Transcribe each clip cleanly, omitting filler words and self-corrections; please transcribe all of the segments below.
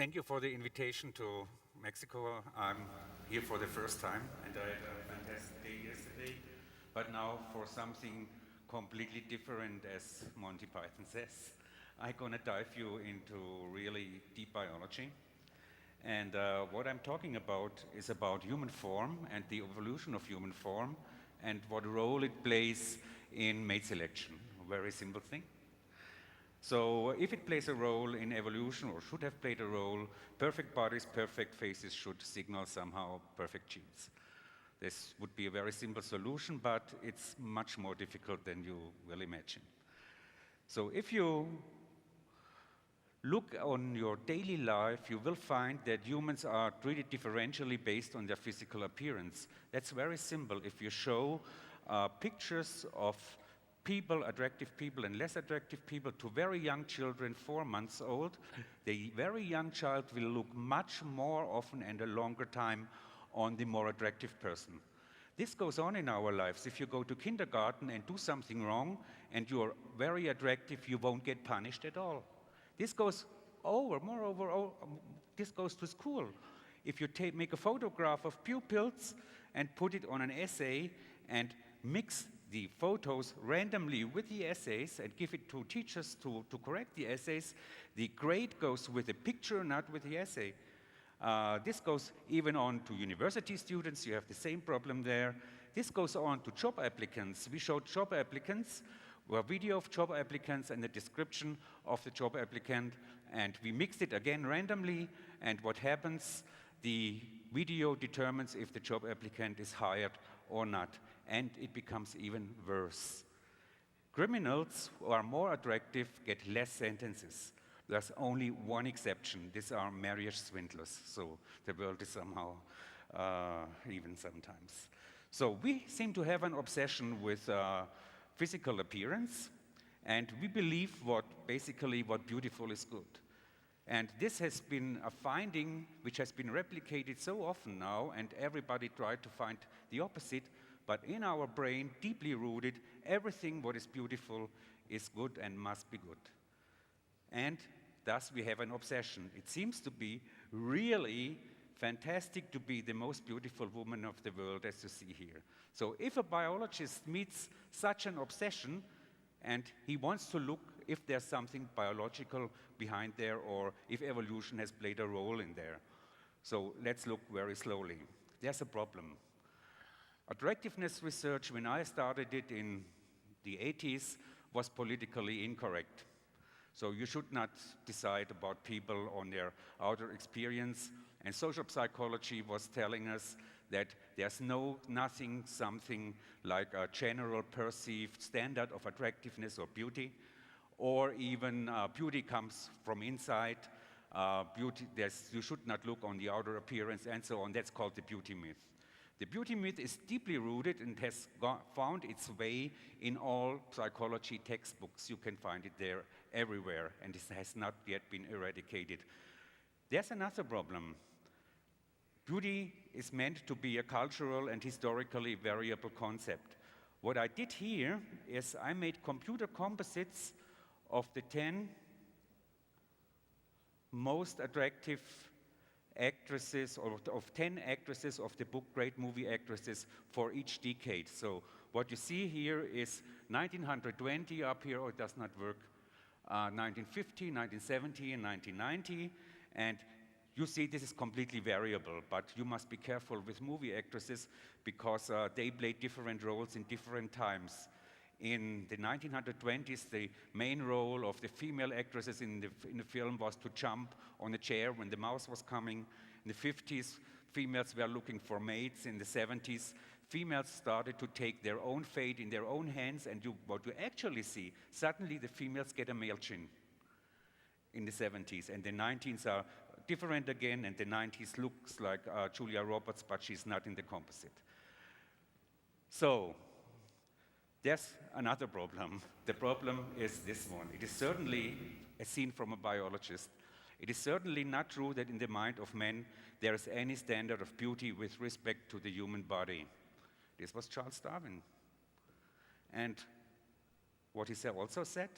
Thank you for the invitation to Mexico. I'm here for the first time, and I had a fantastic day yesterday, but now for something completely different, as Monty Python says. I'm gonna dive you into really deep biology. And what I'm talking about is about human form and the evolution of human form and what role it plays in mate selection. A very simple thing. So if it plays a role in evolution, or should have played a role, perfect bodies, perfect faces should signal somehow perfect genes. This would be a very simple solution, but it's much more difficult than you will imagine. So if you look on your daily life, you will find that humans are treated differentially based on their physical appearance. That's very simple. If you show pictures of people, attractive people and less attractive people, to very young children, 4 months old, the very young child will look much more often and a longer time on the more attractive person. This goes on in our lives. If you go to kindergarten and do something wrong and you're very attractive, you won't get punished at all. This goes this goes to school. If you make a photograph of pupils and put it on an essay and mix the photos randomly with the essays and give it to teachers to correct the essays, the grade goes with the picture, not with the essay. This goes even on to university students. You have the same problem there. This goes on to job applicants. We showed job applicants, a video of job applicants and the description of the job applicant, and we mixed it again randomly, and what happens, the video determines if the job applicant is hired or not, and it becomes even worse. Criminals who are more attractive get less sentences. There's only one exception. These are marriage swindlers, so the world is somehow even sometimes. So we seem to have an obsession with physical appearance, and we believe what beautiful is good. And this has been a finding which has been replicated so often now, and everybody tried to find the opposite, but in our brain, deeply rooted, everything what is beautiful is good and must be good. And thus we have an obsession. It seems to be really fantastic to be the most beautiful woman of the world, as you see here. So if a biologist meets such an obsession and he wants to look if there's something biological behind there or if evolution has played a role in there. So let's look very slowly. There's a problem. Attractiveness research, when I started it in the 80s, was politically incorrect. So you should not decide about people on their outer experience. And social psychology was telling us that there's something like a general perceived standard of attractiveness or beauty, or even beauty comes from inside. You should not look on the outer appearance and so on. That's called the beauty myth. The beauty myth is deeply rooted and has found its way in all psychology textbooks. You can find it there everywhere, and this has not yet been eradicated. There's another problem. Beauty is meant to be a cultural and historically variable concept. What I did here is I made computer composites of the 10 most attractive actresses, or of 10 actresses of the book Great Movie Actresses for each decade. So what you see here is 1920 up here, it does not work, 1950, 1970, and 1990, and you see this is completely variable, but you must be careful with movie actresses because they played different roles in different times. In the 1920s, the main role of the female actresses in the film was to jump on a chair when the mouse was coming. In the 50s, females were looking for mates. In the 70s, females started to take their own fate in their own hands, and what you actually see, suddenly the females get a male chin in the 70s, and the 90s are different again, and the 90s looks like Julia Roberts, but she's not in the composite. So there's another problem. The problem is this one. It is certainly, as seen from a biologist, it is certainly not true that in the mind of men there is any standard of beauty with respect to the human body. This was Charles Darwin. And what he also said,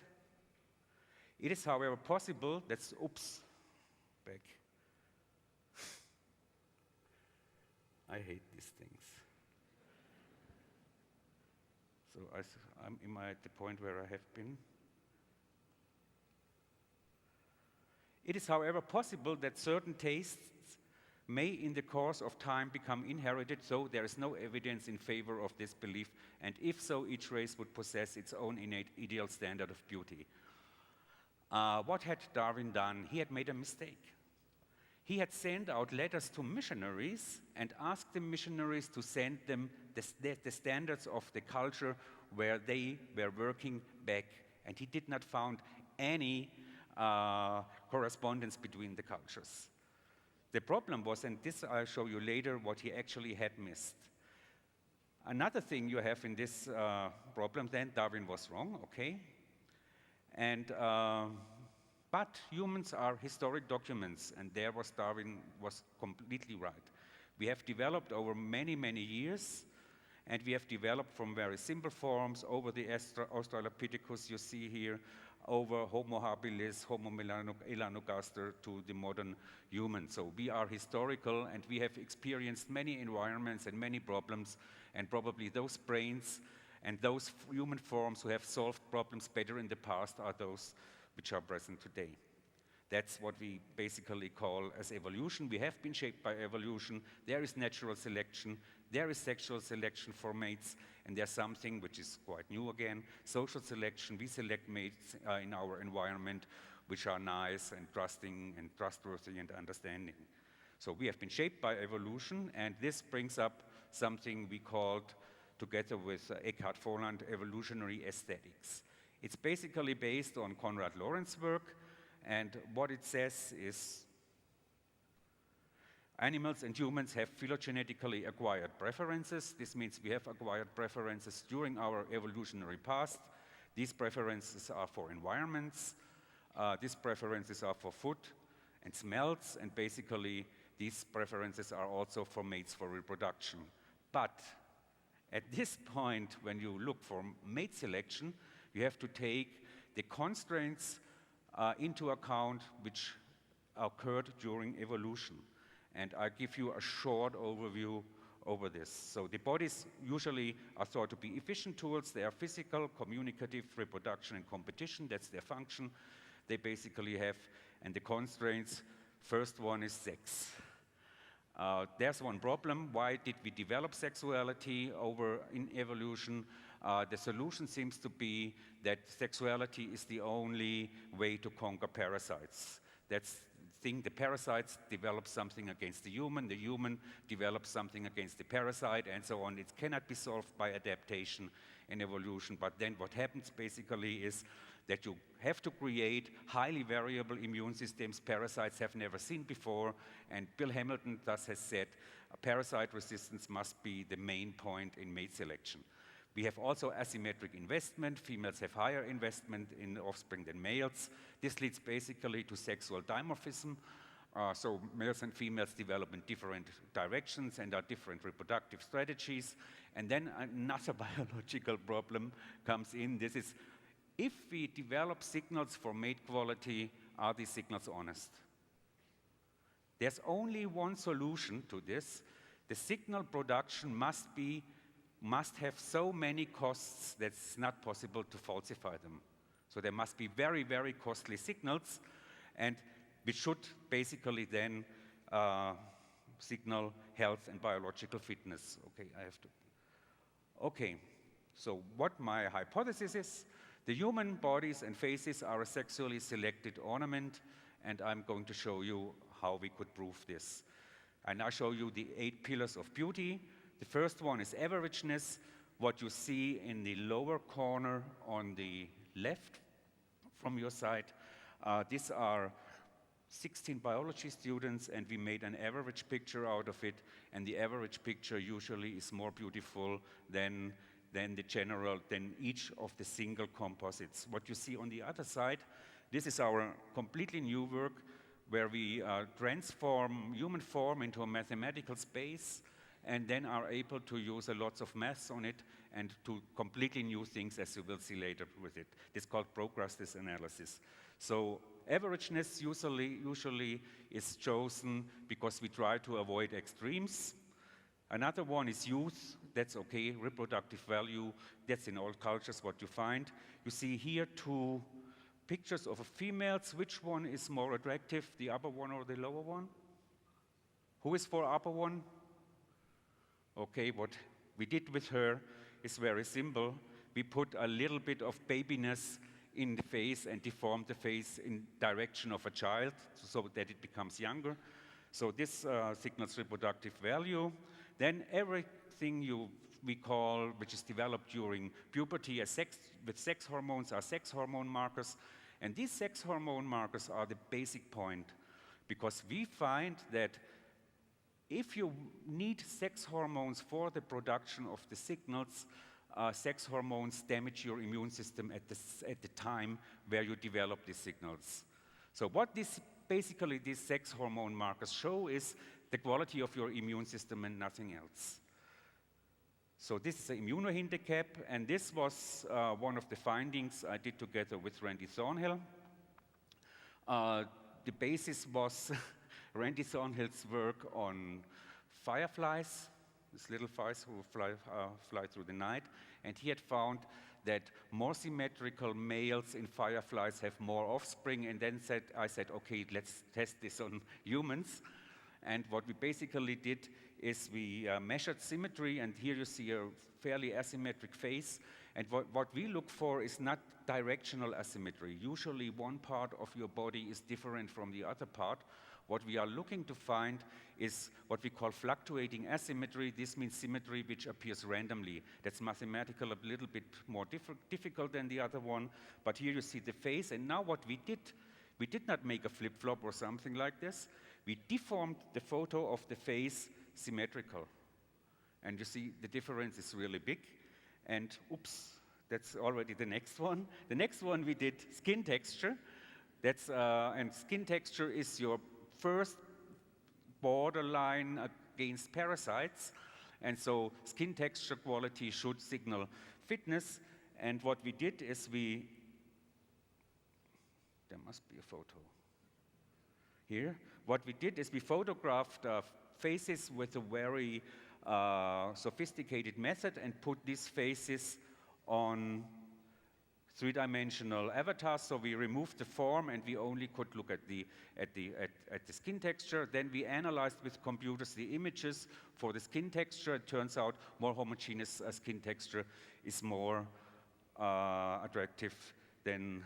it is, however, possible, I hate these things. So am I at the point where I have been? It is, however, possible that certain tastes may in the course of time become inherited, so there is no evidence in favor of this belief, and if so, each race would possess its own innate ideal standard of beauty. What had Darwin done? He had made a mistake. He had sent out letters to missionaries and asked the missionaries to send them the standards of the culture where they were working back, and he did not found any correspondence between the cultures. The problem was, and this I'll show you later, what he actually had missed. Another thing you have in this problem then, Darwin was wrong, okay? But humans are historic documents, and there was Darwin was completely right. We have developed over many, many years, and we have developed from very simple forms over the Australopithecus you see here, over Homo habilis, Homo melanogaster to the modern human. So we are historical, and we have experienced many environments and many problems, and probably those brains and those human forms who have solved problems better in the past are those which are present today. That's what we basically call as evolution. We have been shaped by evolution. There is natural selection. There is sexual selection for mates. And there's something which is quite new again, social selection. We select mates in our environment which are nice and trusting and trustworthy and understanding. So we have been shaped by evolution, and this brings up something we called, together with Eckhard Volland, evolutionary aesthetics. It's basically based on Konrad Lorenz's work, and what it says is animals and humans have phylogenetically acquired preferences. This means we have acquired preferences during our evolutionary past. These preferences are for environments. These preferences are for food and smells, and basically these preferences are also for mates for reproduction. But at this point, when you look for mate selection, you have to take the constraints into account which occurred during evolution. And I give you a short overview over this. So the bodies usually are thought to be efficient tools. They are physical, communicative, reproduction, and competition. That's their function. They basically have, and the constraints, first one is sex. There's one problem. Why did we develop sexuality in evolution? The solution seems to be that sexuality is the only way to conquer parasites. That's the thing. The parasites develop something against the human develops something against the parasite, and so on. It cannot be solved by adaptation in evolution. But then what happens basically is that you have to create highly variable immune systems parasites have never seen before, and Bill Hamilton thus has said parasite resistance must be the main point in mate selection. We have also asymmetric investment. Females have higher investment in offspring than males. This leads basically to sexual dimorphism. So males and females develop in different directions and are different reproductive strategies. And then another biological problem comes in. This is, if we develop signals for mate quality, are these signals honest? There's only one solution to this. The signal production must have so many costs that it's not possible to falsify them. So there must be very, very costly signals, and we should basically then signal health and biological fitness. Okay, so what my hypothesis is, the human bodies and faces are a sexually selected ornament, and I'm going to show you how we could prove this. And I'll show you the 8 pillars of beauty. The first one is averageness. What you see in the lower corner on the left from your side, these are 16 biology students, and we made an average picture out of it, and the average picture usually is more beautiful than each of the single composites. What you see on the other side, this is our completely new work where we transform human form into a mathematical space, and then are able to use a lots of maths on it and to completely new things, as you will see later with it. It's called progressive analysis. So averageness usually is chosen because we try to avoid extremes. Another one is youth. That's okay, reproductive value. That's in all cultures what you find. You see here two pictures of females. Which one is more attractive, the upper one or the lower one? Who is for upper one? Okay, what we did with her is very simple. We put a little bit of babiness in the face and deformed the face in direction of a child so that it becomes younger. So this signals reproductive value. Then everything we call, which is developed during puberty as with sex hormones, are sex hormone markers. And these sex hormone markers are the basic point, because we find that if you need sex hormones for the production of the signals, sex hormones damage your immune system at the time where you develop these signals. So what basically these sex hormone markers show is the quality of your immune system and nothing else. So this is an immunohandicap, and this was one of the findings I did together with Randy Thornhill. The basis was Randy Thornhill's work on fireflies, these little flies who fly through the night, and he had found that more symmetrical males in fireflies have more offspring, and then I said, okay, let's test this on humans. And what we basically did is we measured symmetry, and here you see a fairly asymmetric face. And what we look for is not directional asymmetry. Usually one part of your body is different from the other part. What we are looking to find is what we call fluctuating asymmetry. This means symmetry which appears randomly. That's mathematical, a little bit more difficult than the other one. But here you see the face. And now what we did not make a flip-flop or something like this. We deformed the photo of the face symmetrical. And you see the difference is really big. And oops, that's already the next one. The next one we did skin texture. And skin texture is your first borderline against parasites. And so skin texture quality should signal fitness. And what we did is there must be a photo here. What we did is we photographed faces with a very sophisticated method and put these faces on three-dimensional avatars. So we removed the form and we only could look at the skin texture. Then we analyzed with computers the images for the skin texture. It turns out more homogeneous skin texture is more attractive than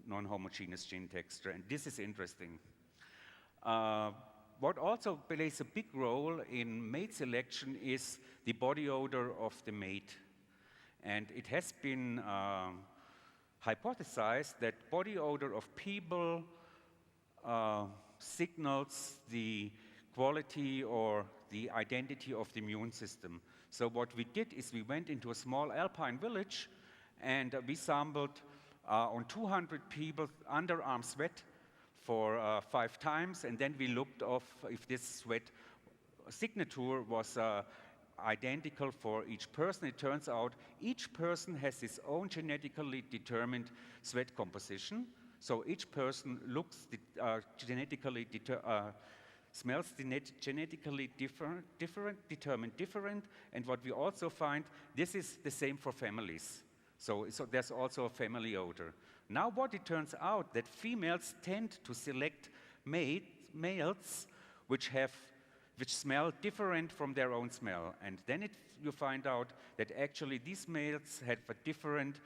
non-homogeneous skin texture. And this is interesting. What also plays a big role in mate selection is the body odor of the mate. And it has been hypothesized that body odor of people signals the quality or the identity of the immune system. So what we did is we went into a small alpine village and we sampled on 200 people underarm sweat for 5 times, and then we looked if this sweat signature was identical for each person. It turns out each person has his own genetically determined sweat composition. So each person looks smells genetically determined different. And what we also find, this is the same for families. So there's also a family odor. Now what it turns out that females tend to select males which smell different from their own smell. And then you find out that actually these males have a different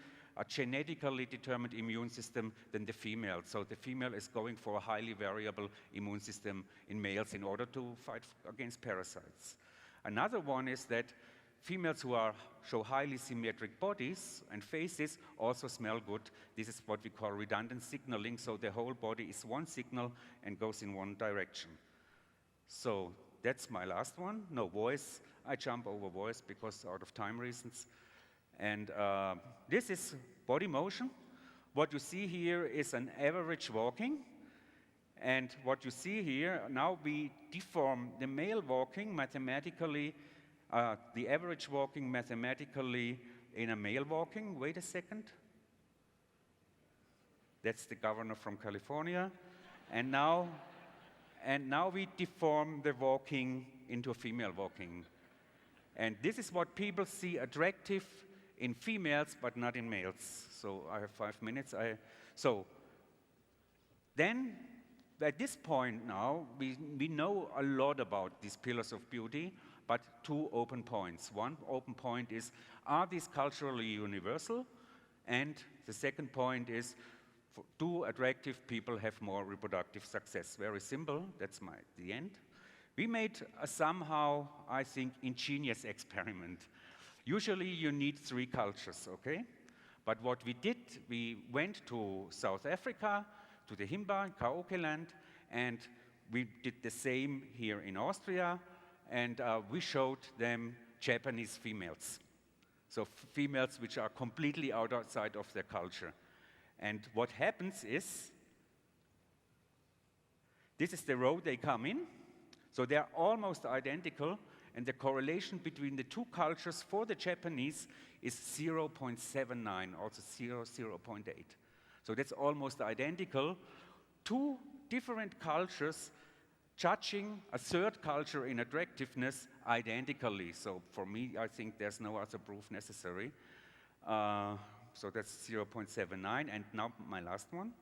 genetically determined immune system than the female. So the female is going for a highly variable immune system in males in order to fight against parasites. Another one is that females who show highly symmetric bodies and faces also smell good. This is what we call redundant signaling. So the whole body is one signal and goes in one direction. So that's my last one. No, voice. I jump over voice because out of time reasons. And this is body motion. What you see here is an average walking. And what you see here, now we deform the male walking mathematically, the average walking mathematically in a male walking. Wait a second. That's the governor from California. And now we deform the walking into a female walking. And this is what people see attractive in females, but not in males. So I have 5 minutes. Then, at this point now, we know a lot about these pillars of beauty, but 2 open points. One open point is, are these culturally universal? And the second point is, do attractive people have more reproductive success? Very simple, that's the end. We made a somehow, I think, ingenious experiment. Usually you need 3 cultures, okay? But what we did, we went to South Africa, to the Himba, Kaoke land, and we did the same here in Austria, and we showed them Japanese females. So females which are completely outside of their culture. And what happens is, this is the row they come in, so they are almost identical, and the correlation between the 2 cultures for the Japanese is 0.79, also 0.8. So that's almost identical. 2 different cultures judging a third culture in attractiveness identically. So for me, I think there's no other proof necessary. So that's 0.79, and now my last one.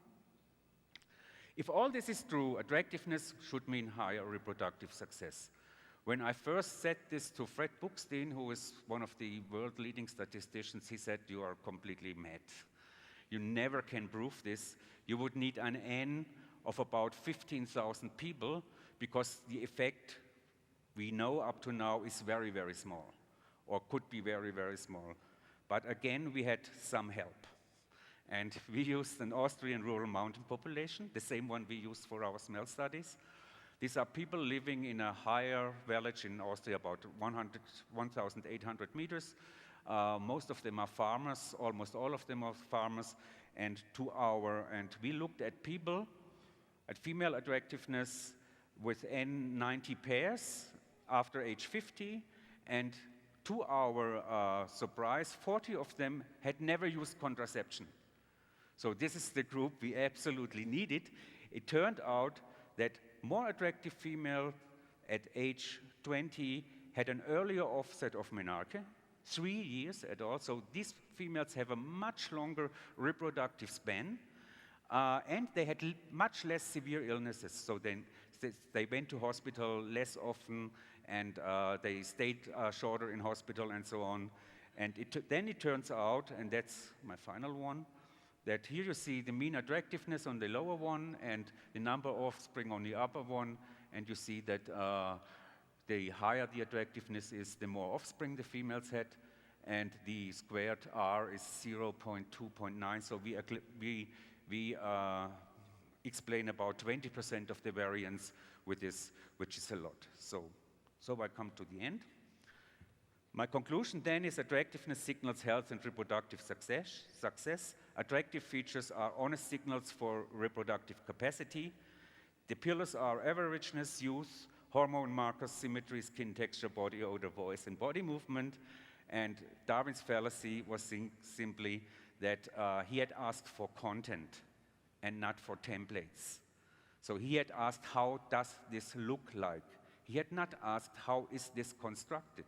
If all this is true, attractiveness should mean higher reproductive success. When I first said this to Fred Buchstein, who is one of the world leading statisticians, he said, "You are completely mad. You never can prove this. You would need an N of about 15,000 people, because the effect we know up to now is very, very small, or could be very, very small." But again, we had some help. And we used an Austrian rural mountain population, the same one we used for our smell studies. These are people living in a higher village in Austria, about 1,800 meters. Most of them are farmers, almost all of them are farmers. And we looked at people, at female attractiveness with N90 pairs after age 50, and to our surprise, 40 of them had never used contraception. So this is the group we absolutely needed. It turned out that more attractive female at age 20 had an earlier offset of menarche, 3 years at all. So these females have a much longer reproductive span, and they had much less severe illnesses. So then they went to hospital less often, and they stayed shorter in hospital and so on. And then it turns out, and that's my final one, that here you see the mean attractiveness on the lower one and the number of offspring on the upper one, and you see that the higher the attractiveness is, the more offspring the females had, and the squared R is 0.2.9, so we explain about 20% of the variance with this, which is a lot. So I come to the end. My conclusion then is attractiveness signals health and reproductive success. Attractive features are honest signals for reproductive capacity. The pillars are averageness, youth, hormone markers, symmetry, skin texture, body odor, voice, and body movement. And Darwin's fallacy was simply that he had asked for content and not for templates. So he had asked, how does this look like? He had not asked, how is this constructed?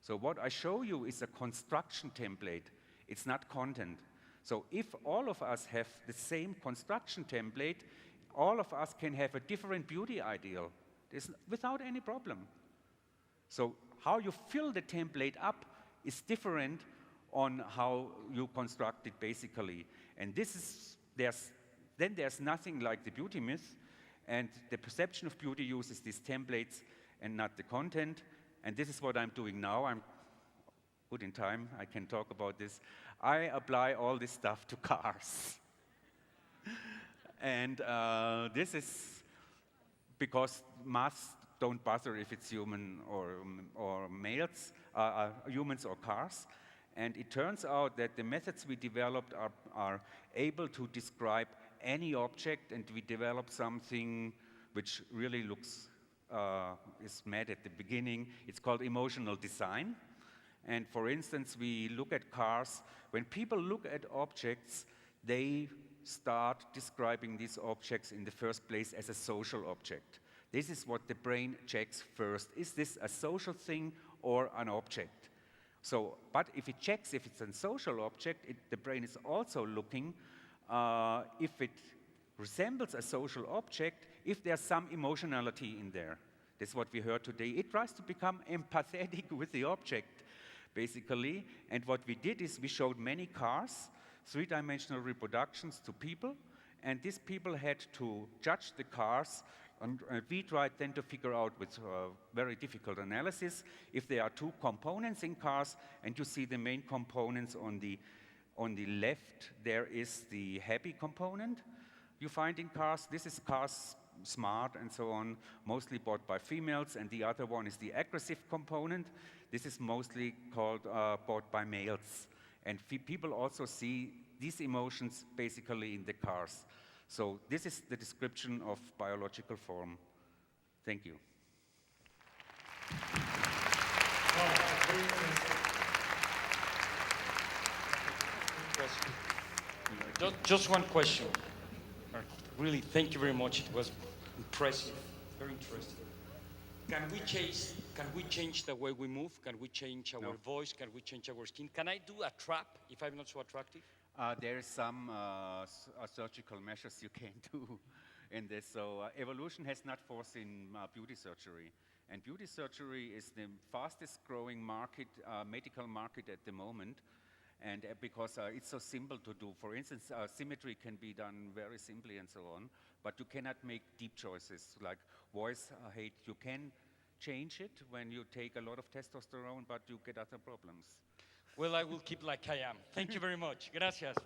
So what I show you is a construction template. It's not content. So if all of us have the same construction template, all of us can have a different beauty ideal without any problem. So how you fill the template up is different on how you construct it basically. And there's nothing like the beauty myth, and the perception of beauty uses these templates and not the content. And this is what I'm doing now. I'm good in time, I can talk about this. I apply all this stuff to cars. And this is because mass don't bother if it's human or males, humans or cars. And it turns out that the methods we developed are able to describe any object, and we developed something which really looks is mad at the beginning. It's called emotional design. And for instance, we look at cars. When people look at objects, they start describing these objects in the first place as a social object. This is what the brain checks first. Is this a social thing or an object? So, but if it checks if it's a social object, the brain is also looking if it resembles a social object, if there's some emotionality in there. That's what we heard today. It tries to become empathetic with the object, basically. And what we did is we showed many cars, three-dimensional reproductions to people, and these people had to judge the cars, and we tried then to figure out with very difficult analysis if there are two components in cars, and you see the main components on the left. There is the happy component you find in cars. This is cars smart and so on, mostly bought by females, and the other one is the aggressive component. This is mostly bought by males. And people also see these emotions basically in the cars. So this is the description of biological form. Thank you. Just one question. Really, thank you very much. It was impressive, very interesting. Can we change the way we move? Can we change our voice? Can we change our skin? Can I do a trap if I'm not so attractive? There is some surgical measures you can do in this. So evolution has not foreseen beauty surgery. And beauty surgery is the fastest growing market, medical market at the moment. And because it's so simple to do. For instance, symmetry can be done very simply and so on, but you cannot make deep choices like voice hate. You can change it when you take a lot of testosterone, but you get other problems. Well, I will keep like I am. Thank you very much. Gracias.